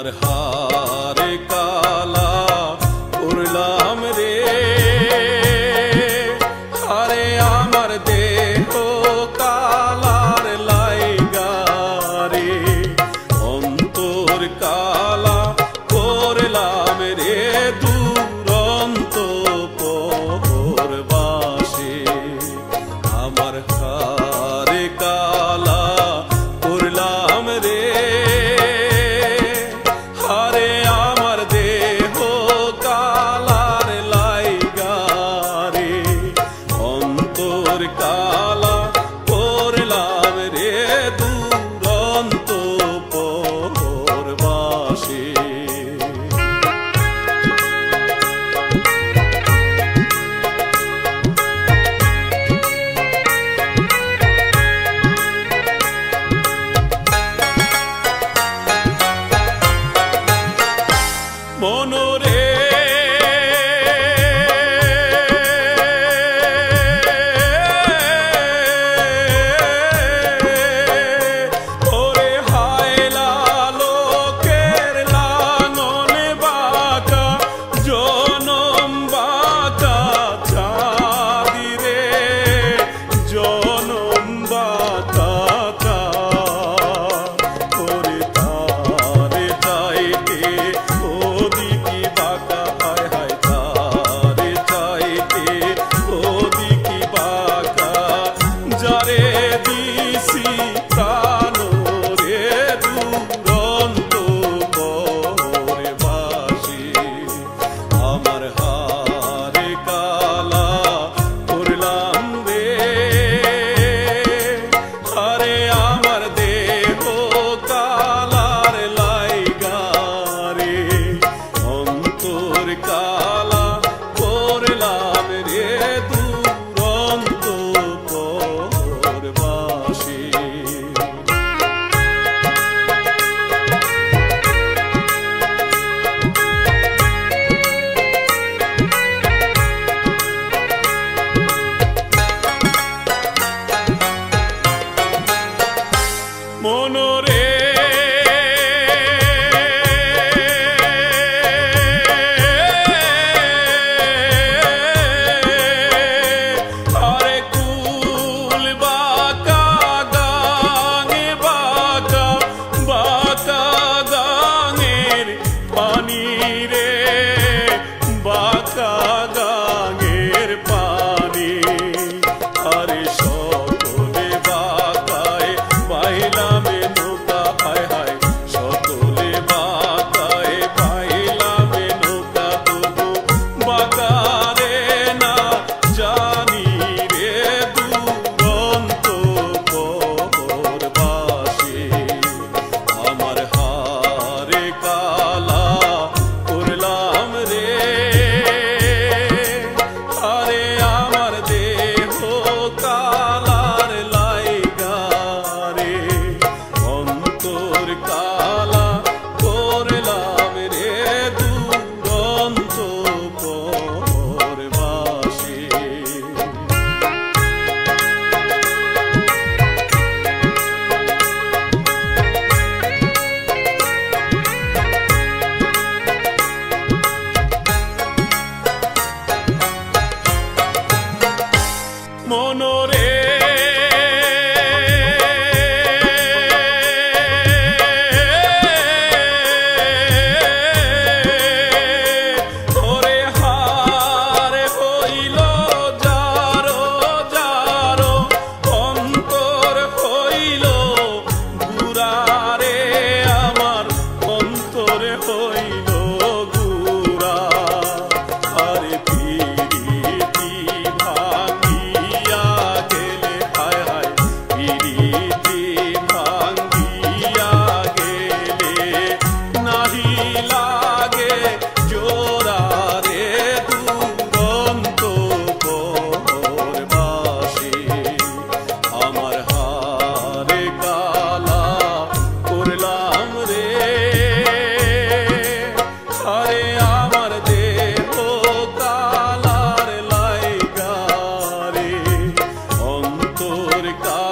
আমার হারে কালা করলাম রে, আরে আমার দেহ কালার লাইগা রে, অন্তর কালা করলাম রে দুরন্ত পরবাসে। আমার হারে কালা করলাম রে, আরে আমার দেহ কালার লাইগা রে, অন্তর কালা করলাম রে দুরন্ত পরবাসে। মনরে ওরে হায়লা লোকের লাঙল বাঁকা, জনম বাঁকা চাঁদি রে, জনম বাঁকা ওরে তারে চাইতে ওদিকি বাঁকা, হায় হায় তারে চাইতে ওদিকি বাঁকা, যারে দিছি প্রাণ রে দুরন্ত পরবাসে। আমার হারে কালা করলাম রে, আরে আমার দেহ কালার লাইগা রে, অন্তর কালা করলাম রে দুরন্ত পরবাসে। মনরে আরে কুল বাঁকা গাঙে বাঁকা, বাঁকা গাঙের পানি রে, বাঁকা গাঙের পানি, আরে সকলে বাঁকায় পাইলাম নৌকা, হায় হায় সকলে বাঁকায় পাইলাম নৌকা, তবু বাঁকা রে না জানি রে দুরন্ত পরবাসে। আমার হারে কালা করলাম রে, আরে আমার দেহ কালার লাইগা রে, অন্তর কালা করলাম রে দুরন্ত পরবাসে। মনরে ওরে হারে হইল যারো যারো, অন্তর হইল গুড়ারে, আমার অন্তর হইল গুড়া, আরে পিরিতি ভাঙিয়া গেলে, হায় হায় পিরিতি ভাঙিয়া গেলে, নাহি লাগে জোড়া রে দুরন্ত পরবাসে। আমার হারে কালা করলাম রে, আরে আমার দেহ কালার লাইগা রে, অন্তর কালা